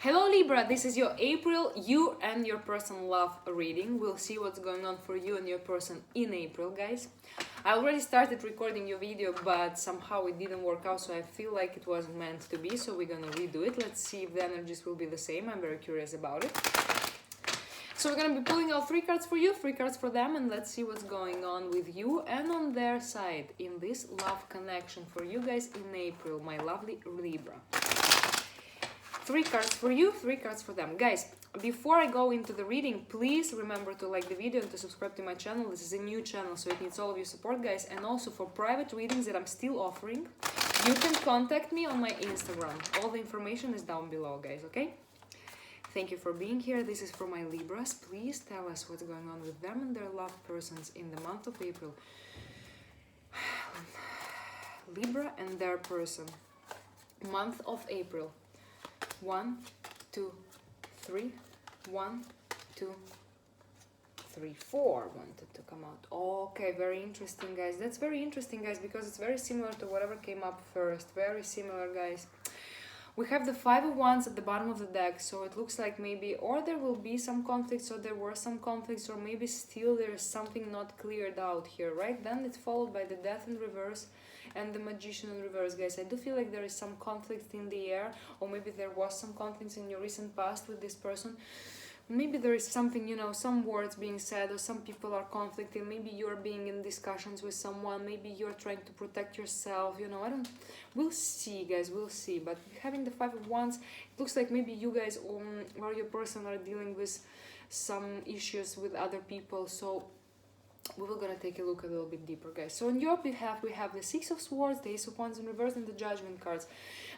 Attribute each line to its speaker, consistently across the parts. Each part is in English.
Speaker 1: Hello Libra, this is your April you and your person love reading. We'll see what's going on for you and your person in April, guys. I already started recording your video, but somehow it didn't work out, so I feel like it wasn't meant to be, so we're gonna redo it. Let's see if the energies will be the same. I'm very curious about it. So we're gonna be pulling out 3 cards for you, 3 cards for them, and let's see what's going on with you and on their side in this love connection for you guys in April, my lovely Libra. 3 cards for you, 3 cards for them. Guys, before I go into the reading, please remember to like the video and to subscribe to my channel. This is a new channel, so it needs all of your support, guys. And also for private readings that I'm still offering, you can contact me on my Instagram. All the information is down below, guys, okay? Thank you for being here. This is for my Libras. Please tell us what's going on with them and their loved persons in the month of April. Libra and their person. Month of April. 1, 2, 3, 1, 2, 3, 4 wanted to come out. Okay, very interesting, guys. That's very interesting, guys, because it's very similar to whatever came up first. Very similar, guys. We have the 5 of Wands at the bottom of the deck, so it looks like maybe or there will be some conflicts, or there were some conflicts, or maybe still there is something not cleared out here, right? Then it's followed by the Death in reverse and the Magician in reverse, guys. I do feel like there is some conflict in the air, or maybe there was some conflicts in your recent past with this person. Maybe there is something, you know, some words being said, or some people are conflicting. Maybe you're being in discussions with someone. Maybe you're trying to protect yourself. You know, we'll see, guys, we'll see. But having the 5 of Wands, it looks like maybe you guys or your person are dealing with some issues with other people. So we were gonna take a look a little bit deeper, guys. So on your behalf, we have the 6 of Swords, the Ace of Wands in reverse, and the Judgment cards.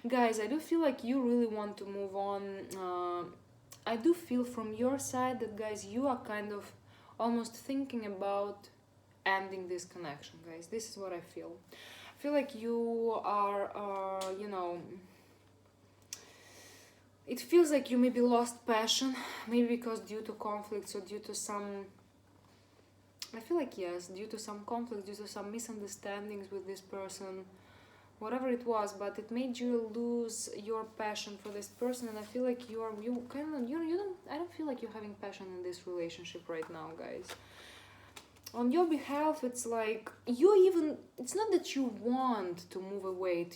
Speaker 1: Guys, I do feel like you really want to move on. I do feel from your side that, guys, you are kind of almost thinking about ending this connection, guys. This is what I feel. I feel like you are, you know, it feels like you maybe lost passion, maybe because due to conflicts or due to some, I feel like, yes, due to some conflicts, due to some misunderstandings with this person, whatever it was, but it made you lose your passion for this person. And I feel like you don't, I don't feel like you're having passion in this relationship right now, guys. On your behalf, it's like it's not that you want to move away,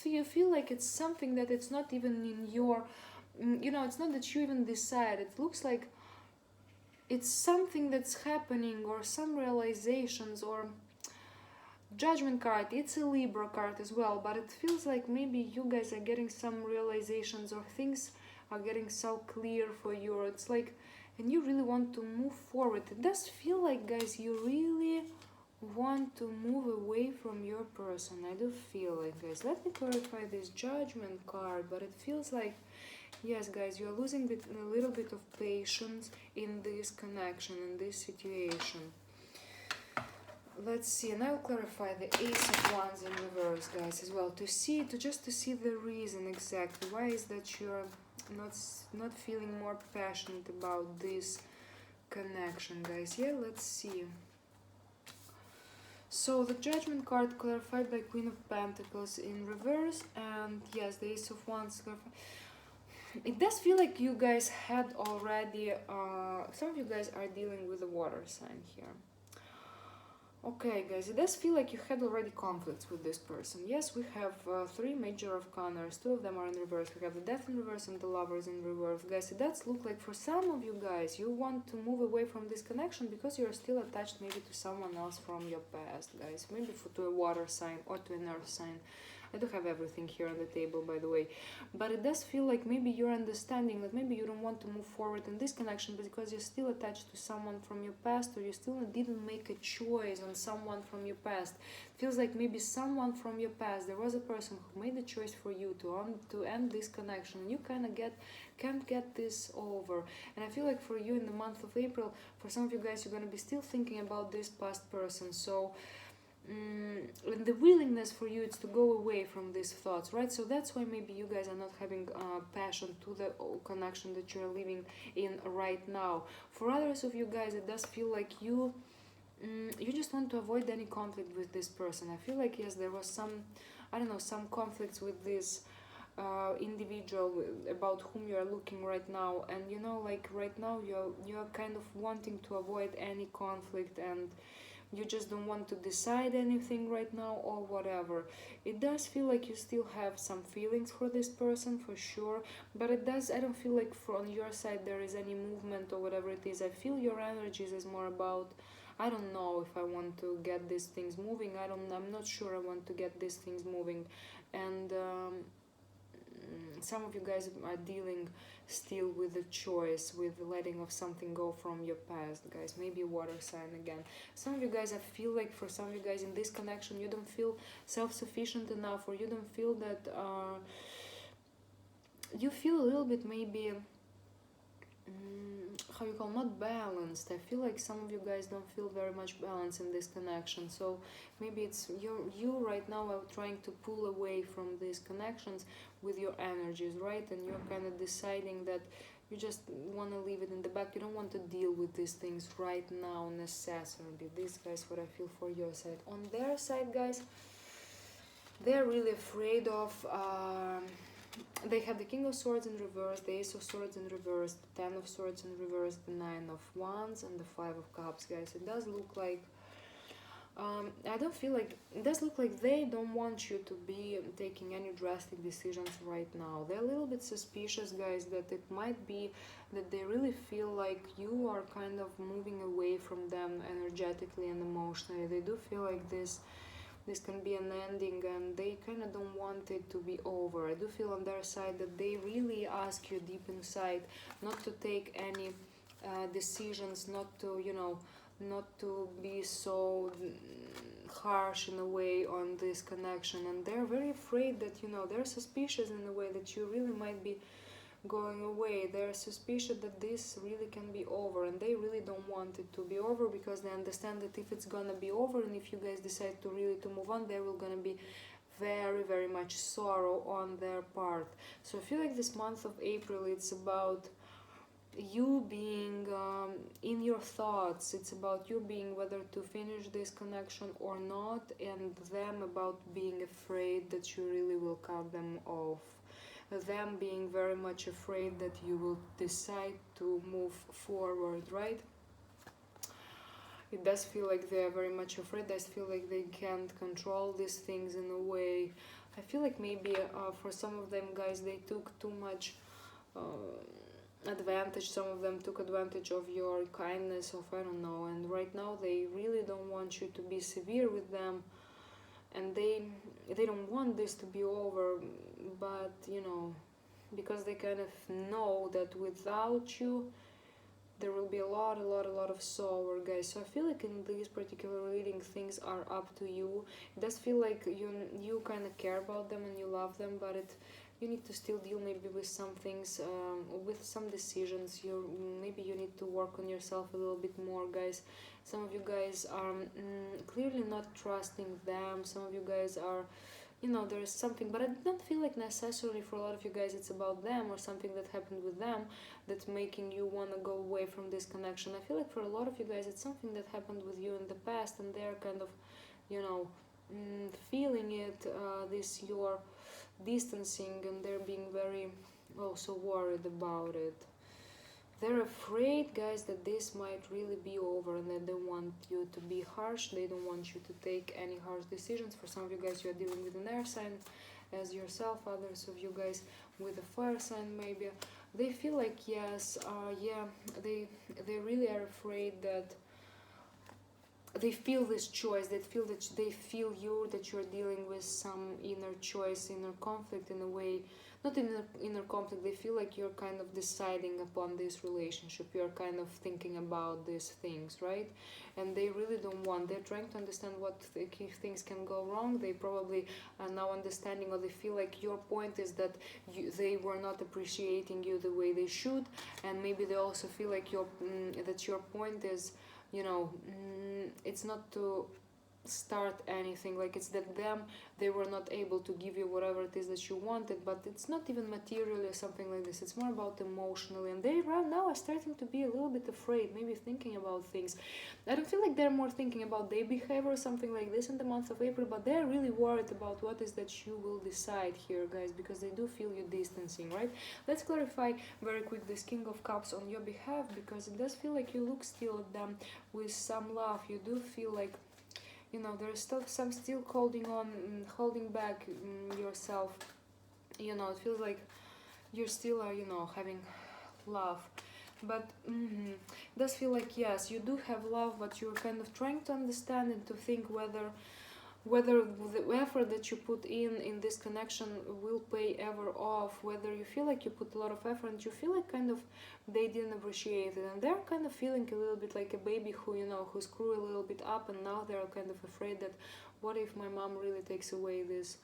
Speaker 1: you feel like it's something that it's not even in your, you know, it's not that you even decide. It looks like it's something that's happening, or some realizations, or Judgment card. It's a Libra card as well, but it feels like maybe you guys are getting some realizations, or things are getting so clear for you, or it's like, and you really want to move forward. It does feel like, guys, you really want to move away from your person. I do feel like, guys, let me clarify this Judgment card, but it feels like, yes, guys, you're losing a little bit of patience in this connection, in this situation. Let's see, and I'll clarify the Ace of Wands in reverse, guys, as well, to see the reason exactly why is that you're not feeling more passionate about this connection, guys. Yeah, let's see. So the Judgment card clarified by Queen of Pentacles in reverse, and yes, the Ace of Wands clarified. It does feel like you guys had already, some of you guys are dealing with a water sign here. Okay, guys, it does feel like you had already conflicts with this person. Yes, we have 3 major arcanas. 2 of them are in reverse. We have the Death in reverse and the Lovers in reverse. Guys, it does look like for some of you guys, you want to move away from this connection because you're still attached maybe to someone else from your past, guys. Maybe to a water sign or to an earth sign. I do have everything here on the table, by the way. But it does feel like maybe you're understanding that maybe you don't want to move forward in this connection because you're still attached to someone from your past, or you still didn't make a choice on someone from your past. Feels like maybe someone from your past, there was a person who made the choice for you to end this connection. You kind of can't get this over. And I feel like for you in the month of April, for some of you guys, you're going to be still thinking about this past person. So and the willingness for you is to go away from these thoughts, right? So that's why maybe you guys are not having passion to the connection that you're living in right now. For others of you guys, it does feel like you just want to avoid any conflict with this person. I feel like, yes, there was some, I don't know, some conflicts with this individual about whom you are looking right now, and you know, like right now you're kind of wanting to avoid any conflict, and you just don't want to decide anything right now or whatever. It does feel like you still have some feelings for this person for sure, but I don't feel like from your side there is any movement or whatever it is. I feel your energies is more about, I don't know if I want to get these things moving. I'm not sure I want to get these things moving. And some of you guys are dealing still with the choice, with letting of something go from your past, guys. Maybe water sign again. Some of you guys, I feel like for some of you guys in this connection, you don't feel self-sufficient enough, or you don't feel that you feel a little bit maybe how you call, not balanced. I feel like some of you guys don't feel very much balanced in this connection. So maybe it's you right now are trying to pull away from these connections with your energies, right? And you're kind of deciding that you just want to leave it in the back. You don't want to deal with these things right now necessarily. This, guys, what I feel for your side. On their side, guys, they're really afraid of they have the King of Swords in reverse, the Ace of Swords in reverse, the Ten of Swords in reverse, the Nine of Wands, and the Five of Cups, guys. It does look like I don't feel like, it does look like they don't want you to be taking any drastic decisions right now. They're a little bit suspicious, guys, that it might be that they really feel like you are kind of moving away from them energetically and emotionally. They do feel like this can be an ending, and they kind of don't want it to be over. I do feel on their side that they really ask you deep inside not to take any decisions, not to, you know, not to be so harsh in a way on this connection. And they're very afraid that, you know, they're suspicious in a way that you really might be going away. They're suspicious that this really can be over, and they really don't want it to be over, because they understand that if it's gonna be over, and if you guys decide to really to move on, there will gonna be very, very much sorrow on their part. So I feel like this month of April, it's about you being in your thoughts. It's about you being whether to finish this connection or not, and them about being afraid that you really will cut them off. Them being very much afraid that you will decide to move forward, right? It does feel like they are very much afraid. I feel like they can't control these things in a way. I feel like maybe for some of them, guys, they took too much advantage. Some of them took advantage of your kindness, of I don't know, and right now they really don't want you to be severe with them, and they don't want this to be over, but you know, because they kind of know that without you there will be a lot of sorrow, guys. So I feel like in this particular reading, things are up to you. It does feel like you kind of care about them and you love them, but you need to still deal maybe with some things, with some decisions. Maybe you need to work on yourself a little bit more, guys. Some of you guys are clearly not trusting them. Some of you guys are, you know, there's something, but I don't feel like necessarily for a lot of you guys it's about them or something that happened with them that's making you want to go away from this connection. I feel like for a lot of you guys it's something that happened with you in the past, and they're kind of, you know, feeling it, this your distancing, and they're being very also worried about it. They're afraid, guys, that this might really be over, and that they want you to be harsh. They don't want you to take any harsh decisions. For some of you guys, you are dealing with an air sign as yourself. Others of you guys with a fire sign, maybe. They feel like, yes, they really are afraid that they feel this choice. They feel that you're dealing with some inner choice, inner conflict in a way. Not inner conflict, they feel like you're kind of deciding upon this relationship, you're kind of thinking about these things, right? And they really don't want, they're trying to understand what if things can go wrong. They probably are now understanding, or they feel like your point is that they were not appreciating you the way they should, and maybe they also feel like that your point is, you know, it's not to start anything, like it's that they were not able to give you whatever it is that you wanted, but it's not even materially or something like this, it's more about emotionally, and they right now are starting to be a little bit afraid, maybe thinking about things. I don't feel like they're more thinking about their behavior or something like this in the month of April, but they're really worried about what is that you will decide here, guys, because they do feel you distancing, right? Let's clarify very quick this King of Cups on your behalf, because it does feel like you look still at them with some love. You do feel like, you know, there's still some holding on, holding back yourself. You know, it feels like you still are, you know, having love. But it does feel like, yes, you do have love, but you're kind of trying to understand and to think whether the effort that you put in this connection will pay ever off, whether you feel like you put a lot of effort and you feel like kind of they didn't appreciate it, and they're kind of feeling a little bit like a baby who, you know, who screw a little bit up, and now they're kind of afraid that what if my mom really takes away this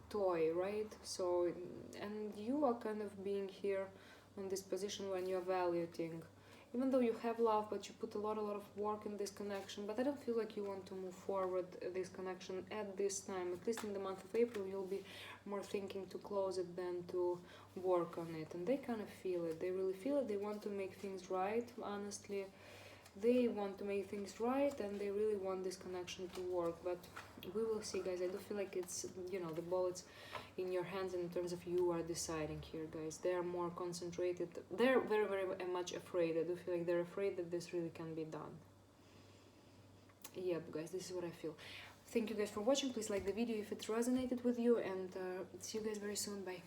Speaker 1: toy, right? So, and you are kind of being here on this position when you're evaluating, even though you have love, but you put a lot of work in this connection, but I don't feel like you want to move forward this connection at this time. At least in the month of April, you'll be more thinking to close it than to work on it. And they kind of feel it. They really feel it. They want to make things right, honestly. They want to make things right, and they really want this connection to work. But we will see, guys. I do feel like it's, you know, the ball is in your hands in terms of you are deciding here, guys. They are more concentrated. They're very, very much afraid. I do feel like they're afraid that this really can be done. Yep, guys, this is what I feel. Thank you guys for watching. Please like the video if it resonated with you, and see you guys very soon. Bye.